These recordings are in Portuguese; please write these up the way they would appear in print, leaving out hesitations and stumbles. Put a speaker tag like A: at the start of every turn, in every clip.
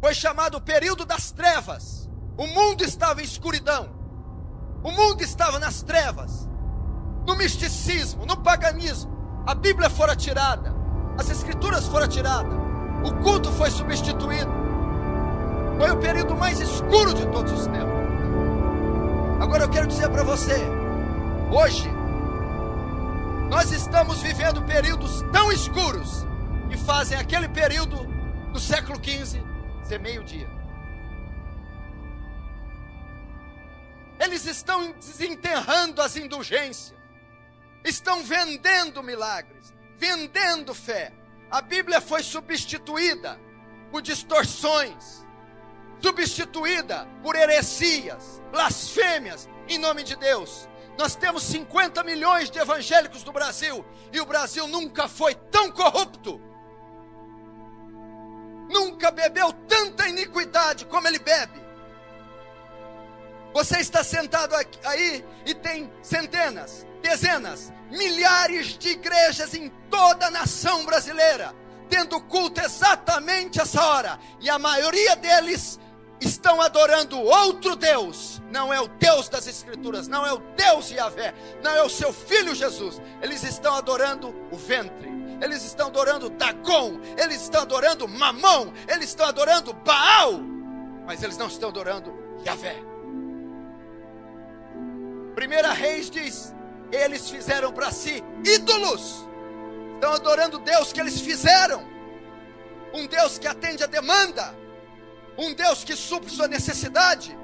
A: foi chamado o período das trevas. O mundo estava em escuridão. O mundo estava nas trevas, no misticismo, no paganismo. A Bíblia fora tirada, as Escrituras foram tiradas, o culto foi substituído. Foi o período mais escuro de todos os tempos. Agora eu quero dizer para você, hoje, nós estamos vivendo períodos tão escuros que fazem aquele período do século XV ser meio-dia. Eles estão desenterrando as indulgências, estão vendendo milagres, vendendo fé. A Bíblia foi substituída por distorções, substituída por heresias, blasfêmias em nome de Deus. Nós temos 50 milhões de evangélicos no Brasil, e o Brasil nunca foi tão corrupto, nunca bebeu tanta iniquidade como ele bebe. Você está sentado aí e tem centenas, dezenas, milhares de igrejas em toda a nação brasileira, tendo culto exatamente essa hora, e a maioria deles estão adorando outro Deus. Não é o Deus das Escrituras, não é o Deus Yahvé, não é o seu Filho Jesus. Eles estão adorando o ventre, eles estão adorando Dagon, eles estão adorando Mamon, eles estão adorando Baal, mas eles não estão adorando Yahvé. 1 Reis diz: eles fizeram para si ídolos, estão adorando o Deus que eles fizeram, um Deus que atende a demanda, um Deus que supre sua necessidade,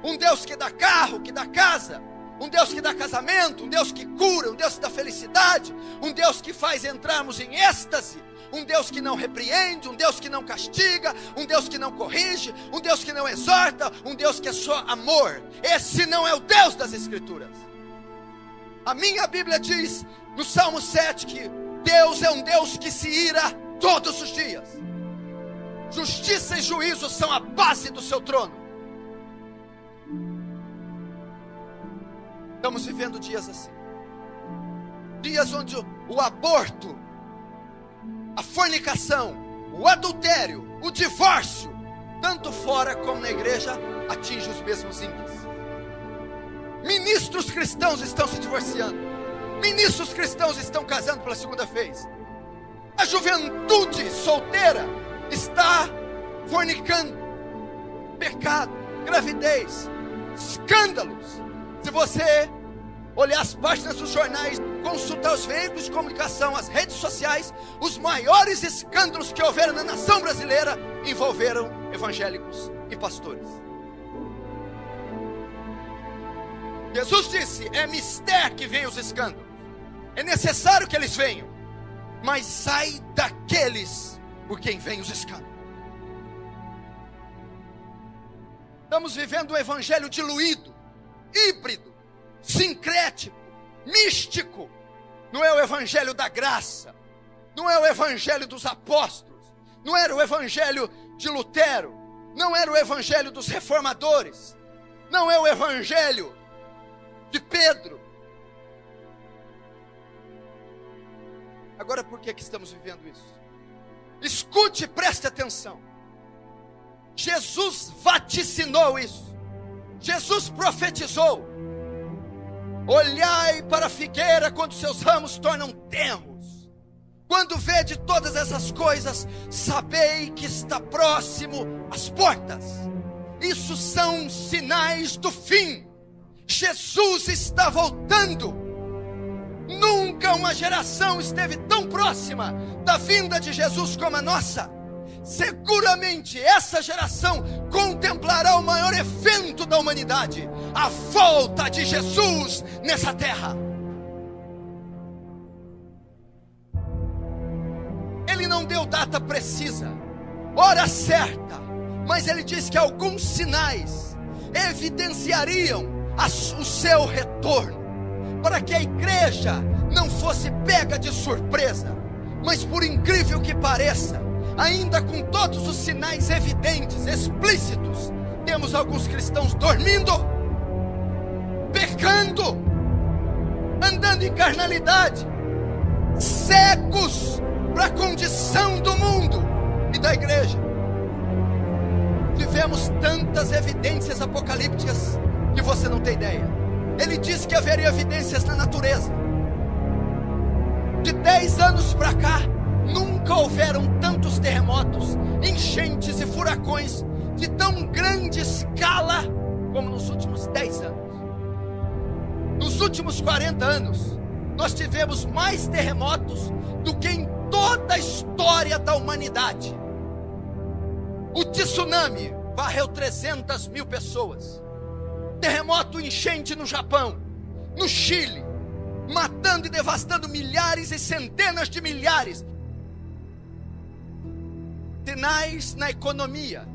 A: um Deus que dá carro, que dá casa, um Deus que dá casamento, um Deus que cura, um Deus que dá felicidade, um Deus que faz entrarmos em êxtase, um Deus que não repreende, um Deus que não castiga, um Deus que não corrige, um Deus que não exorta, um Deus que é só amor. Esse não é o Deus das Escrituras. A minha Bíblia diz no Salmo 7 que Deus é um Deus que se ira todos os dias. Justiça e juízo são a base do seu trono. Estamos vivendo dias assim, dias onde o aborto, a fornicação, o adultério, o divórcio, tanto fora como na igreja, atinge os mesmos índices. Ministros cristãos estão se divorciando, ministros cristãos estão casando pela segunda vez, a juventude solteira está fornicando, pecado, gravidez, escândalos. Se você olhar as páginas dos jornais, consultar os veículos de comunicação, as redes sociais, os maiores escândalos que houveram na nação brasileira envolveram evangélicos e pastores. Jesus disse: é mister que vem os escândalos, é necessário que eles venham, mas sai daqueles por quem vem os escândalos. Estamos vivendo um evangelho diluído, híbrido, sincrético, místico. Não é o evangelho da graça, não é o evangelho dos apóstolos, não era o evangelho de Lutero, não era o evangelho dos reformadores, não é o evangelho de Pedro. Agora, por que estamos vivendo isso? Escute e preste atenção. Jesus vaticinou isso, Jesus profetizou: olhai para a figueira quando seus ramos tornam tenros. Quando vede todas essas coisas, sabei que está próximo às portas. Isso são sinais do fim. Jesus está voltando. Nunca uma geração esteve tão próxima da vinda de Jesus como a nossa. Seguramente essa geração contemplará o maior evento da humanidade, a volta de Jesus nessa terra. Ele não deu data precisa, hora certa, mas ele disse que alguns sinais evidenciariam o seu retorno, para que a igreja não fosse pega de surpresa. Mas por incrível que pareça, ainda com todos os sinais evidentes, explícitos, temos alguns cristãos dormindo, pecando, andando em carnalidade, cegos para a condição do mundo e da igreja. temos tantas evidências apocalípticas que você não tem ideia. Ele disse que haveria evidências na natureza. De 10 anos para cá, nunca houveram tantos terremotos, enchentes e furacões de tão grande escala como nos últimos 10 anos. Nos últimos 40 anos, nós tivemos mais terremotos do que em toda a história da humanidade. O tsunami varreu 300 mil pessoas. Terremoto enchente no Japão, no Chile, matando e devastando milhares e centenas de milhares. Sinais na economia.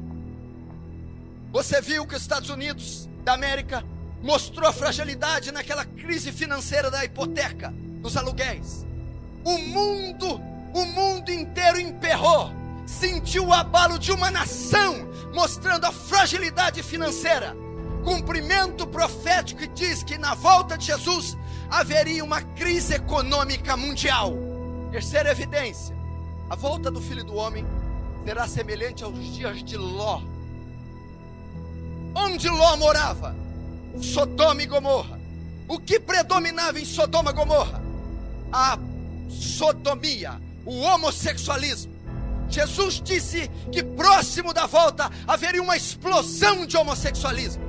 A: Você viu que os Estados Unidos da América mostrou a fragilidade naquela crise financeira da hipoteca, dos aluguéis. O mundo inteiro emperrou, sentiu o abalo de uma nação, mostrando a fragilidade financeira. Cumprimento profético que diz que na volta de Jesus haveria uma crise econômica mundial. Terceira evidência: a volta do Filho do Homem será semelhante aos dias de Ló. Onde Ló morava? Sodoma e Gomorra. O que predominava em Sodoma e Gomorra? A sodomia, o homossexualismo. Jesus disse que próximo da volta haveria uma explosão de homossexualismo.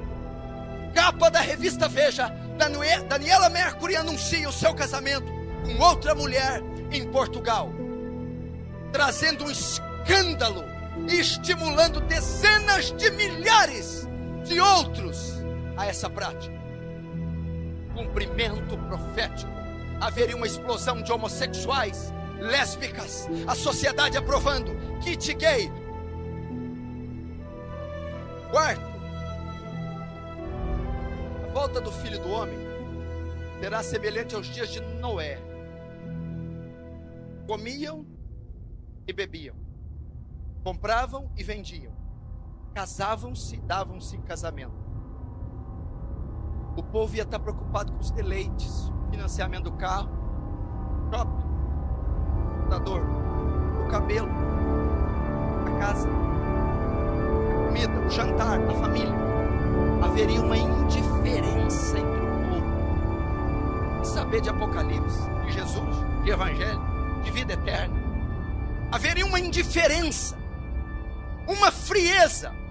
A: Capa da revista Veja, Daniela Mercury anuncia o seu casamento com outra mulher em Portugal, trazendo um escândalo e estimulando dezenas de milhares de outros a essa prática. Cumprimento profético: haveria uma explosão de homossexuais, lésbicas, a sociedade aprovando kit gay. Quarto, a volta do Filho do Homem será semelhante aos dias de Noé. Comiam e bebiam, compravam e vendiam, casavam-se e davam-se em casamento. O povo ia estar preocupado com os deleites, financiamento do carro, shopping, computador, o cabelo, a casa, a comida, o jantar, a família. Haveria uma indiferença entre o povo. E saber de Apocalipse, de Jesus, de Evangelho, de vida eterna. Haveria uma indiferença, uma frieza.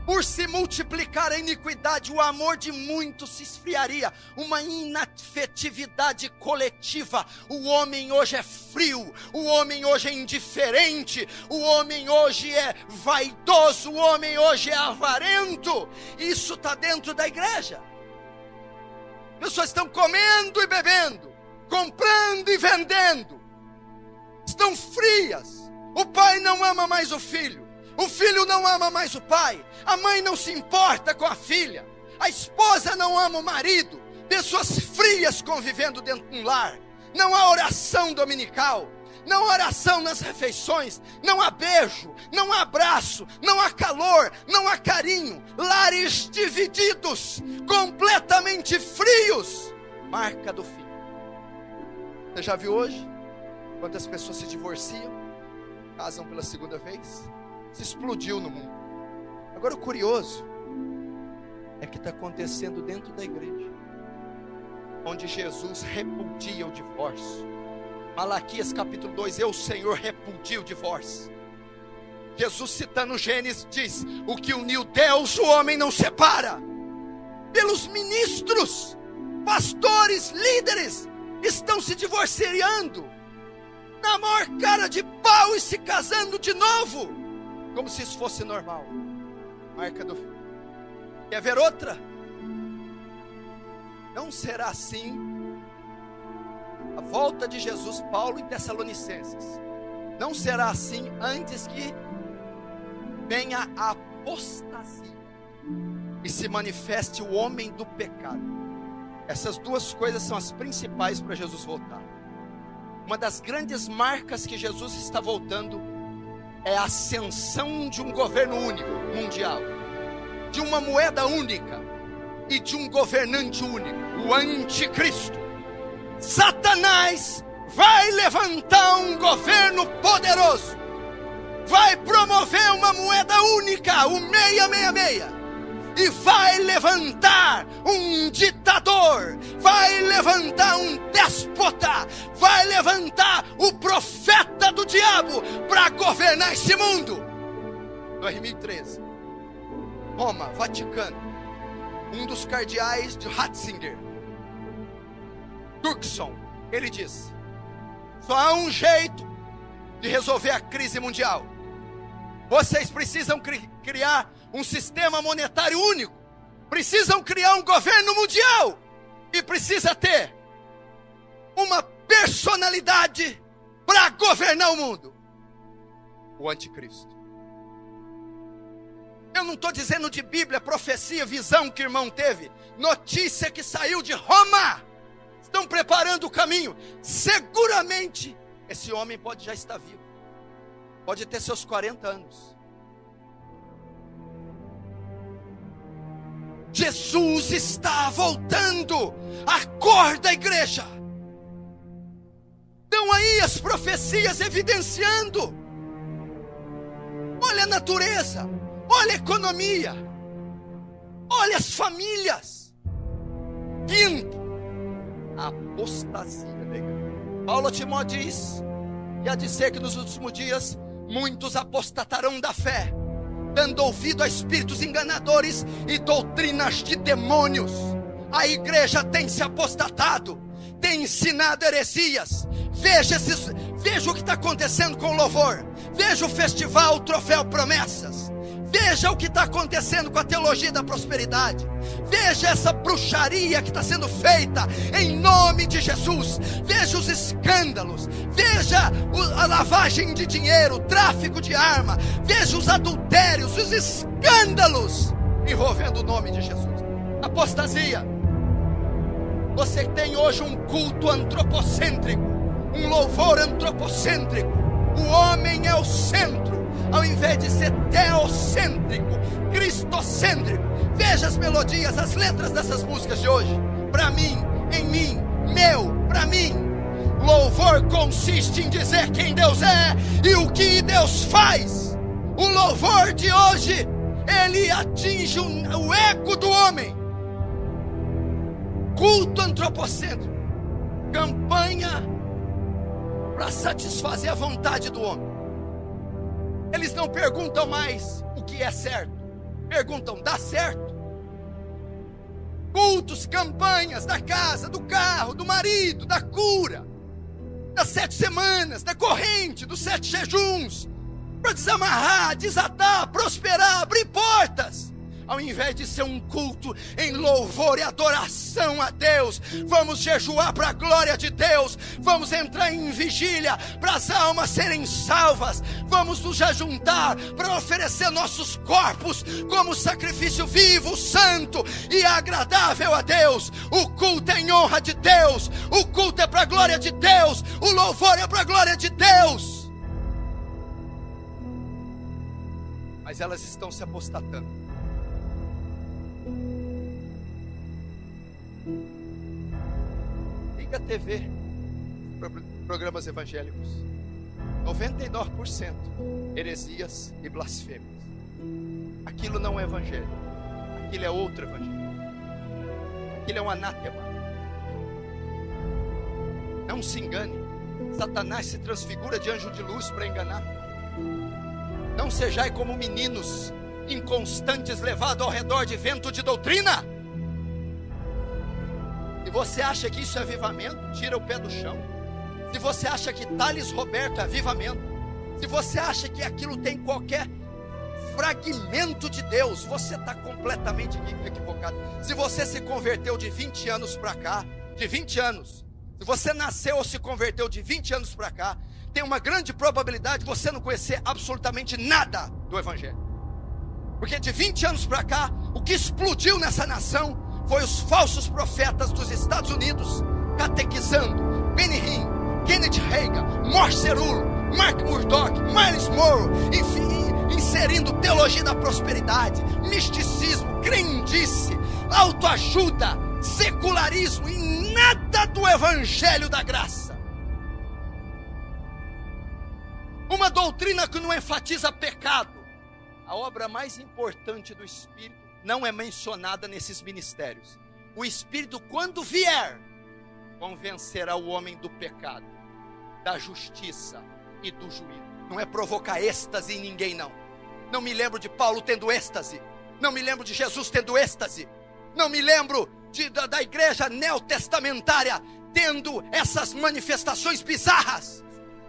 A: Por se multiplicar a iniquidade, o amor de muitos se esfriaria. Uma inafetividade coletiva. O homem hoje é frio, o homem hoje é indiferente, o homem hoje é vaidoso, o homem hoje é avarento. Isso está dentro da igreja. Pessoas estão comendo e bebendo, comprando e vendendo. Estão frias. O pai não ama mais o filho. O filho não ama mais o pai. A mãe não se importa com a filha. A esposa não ama o marido. Pessoas frias convivendo dentro de um lar. Não há oração dominical. Não há oração nas refeições. Não há beijo. Não há abraço. Não há calor. Não há carinho. Lares divididos. Completamente frios. Marca do fim. Você já viu hoje quantas pessoas se divorciam, casam pela segunda vez? Se explodiu no mundo. Agora o curioso é que está acontecendo dentro da igreja, onde Jesus repudia o divórcio. Malaquias capítulo 2, eu, Senhor, repudio o divórcio. Jesus, citando Gênesis, diz: o que uniu Deus, o homem não separa. Pelos ministros, pastores, líderes, estão se divorciando, na maior cara de pau, e se casando de novo, como se isso fosse normal. Marca do fim. Quer ver outra? Não será assim a volta de Jesus. Paulo em Tessalonicenses: não será assim antes que venha a apostasia e se manifeste o homem do pecado. Essas duas coisas são as principais para Jesus voltar. Uma das grandes marcas que Jesus está voltando é a ascensão de um governo único, mundial, de uma moeda única e de um governante único, o anticristo. Satanás vai levantar um governo poderoso, vai promover uma moeda única, o 666. E vai levantar um ditador, vai levantar um déspota, vai levantar o profeta do diabo para governar esse mundo. 2013, Roma, Vaticano, um dos cardeais de Ratzinger, Turkson, ele diz: só há um jeito de resolver a crise mundial. Vocês precisam criar um sistema monetário único, precisam criar um governo mundial, e precisa ter uma personalidade para governar o mundo: o anticristo. Eu não estou dizendo de Bíblia, profecia, visão que o irmão teve, notícia que saiu de Roma. Estão preparando o caminho. Seguramente esse homem pode já estar vivo, pode ter seus 40 anos. Jesus está voltando. Acorda, igreja. Estão aí as profecias evidenciando. Olha a natureza, olha a economia, olha as famílias. Quinto, a apostasia da igreja. Paulo a Timóteo diz que há de ser que nos últimos dias muitos apostatarão da fé, dando ouvido a espíritos enganadores e doutrinas de demônios. A igreja tem se apostatado, tem ensinado heresias. Veja o que está acontecendo com o louvor, veja o festival, o troféu Promessas, veja o que está acontecendo com a teologia da prosperidade, veja essa bruxaria que está sendo feita em nome de Jesus, veja os escândalos, veja a lavagem de dinheiro, o tráfico de arma, veja os adultérios, os escândalos envolvendo o nome de Jesus. Apostasia. Você tem hoje um culto antropocêntrico, um louvor antropocêntrico. O homem é o centro, ao invés de ser teocêntrico, cristocêntrico. Veja as melodias, as letras dessas músicas de hoje. Para mim, em mim, meu, para mim. Louvor consiste em dizer quem Deus é e o que Deus faz. O louvor de hoje, ele atinge o ego do homem. Culto antropocêntrico, campanha para satisfazer a vontade do homem. Eles não perguntam mais o que é certo, perguntam: dá certo? Cultos, campanhas da casa, do carro, do marido, da cura, das 7 semanas, da corrente, dos 7 jejuns, para desamarrar, desatar, prosperar, abrir portas. Ao invés de ser um culto em louvor e adoração a Deus, vamos jejuar para a glória de Deus, vamos entrar em vigília para as almas serem salvas, vamos nos ajuntar para oferecer nossos corpos como sacrifício vivo, santo e agradável a Deus. O culto é em honra de Deus, o culto é para a glória de Deus, o louvor é para a glória de Deus. Mas elas estão se apostatando. Liga a TV, programas evangélicos, 99% heresias e blasfêmias. Aquilo não é evangelho, aquilo é outro evangelho, aquilo é um anátema. Não se engane, Satanás se transfigura de anjo de luz para enganar. Não sejais como meninos inconstantes, levados ao redor de vento de doutrina. Se você acha que isso é avivamento, tira o pé do chão. Se você acha que Thales Roberto é avivamento, se você acha que aquilo tem qualquer fragmento de Deus, você está completamente equivocado. Se você se converteu de 20 anos para cá, de 20 anos, se você nasceu ou se converteu de 20 anos para cá, tem uma grande probabilidade de você não conhecer absolutamente nada do Evangelho. Porque de 20 anos para cá, o que explodiu nessa nação foi os falsos profetas dos Estados Unidos catequizando Benny Hinn, Kenneth Hagin, Morse Cerullo, Mark Murdock, Miles Monroe, enfim, inserindo teologia da prosperidade, misticismo, crendice, autoajuda, secularismo e nada do evangelho da graça. Uma doutrina que não enfatiza pecado, A obra mais importante do Espírito não é mencionada nesses ministérios. O Espírito, quando vier, convencerá o homem do pecado, da justiça e do juízo. Não é provocar êxtase em ninguém, não. Não me lembro de Paulo tendo êxtase. Não me lembro de Jesus tendo êxtase. Não me lembro da igreja neotestamentária tendo essas manifestações bizarras.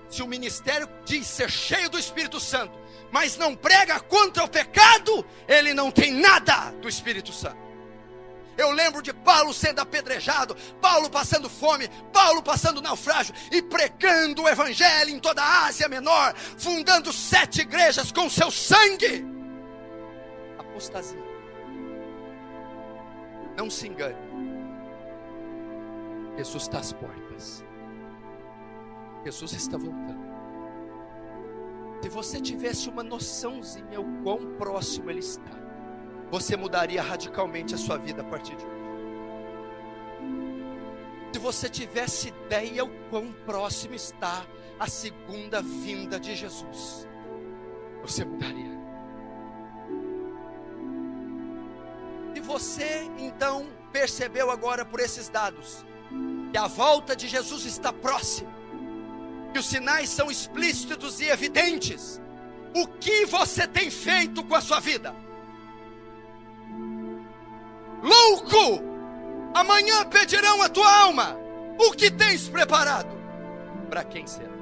A: Se o ministério diz ser cheio do Espírito Santo, mas não prega contra o pecado, ele não tem nada do Espírito Santo. Eu lembro de Paulo sendo apedrejado, Paulo passando fome, Paulo passando naufrágio e pregando o evangelho em toda a Ásia Menor, fundando 7 igrejas com seu sangue. Apostasia. Não se engane. Jesus está às portas. Jesus está voltando. Se você tivesse uma noçãozinha o quão próximo Ele está, você mudaria radicalmente a sua vida a partir de hoje. Se você tivesse ideia o quão próximo está a segunda vinda de Jesus, você mudaria. Se você então percebeu agora por esses dados que a volta de Jesus está próxima, que os sinais são explícitos e evidentes, o que você tem feito com a sua vida? Louco! Amanhã pedirão a tua alma. O que tens preparado? Para quem será?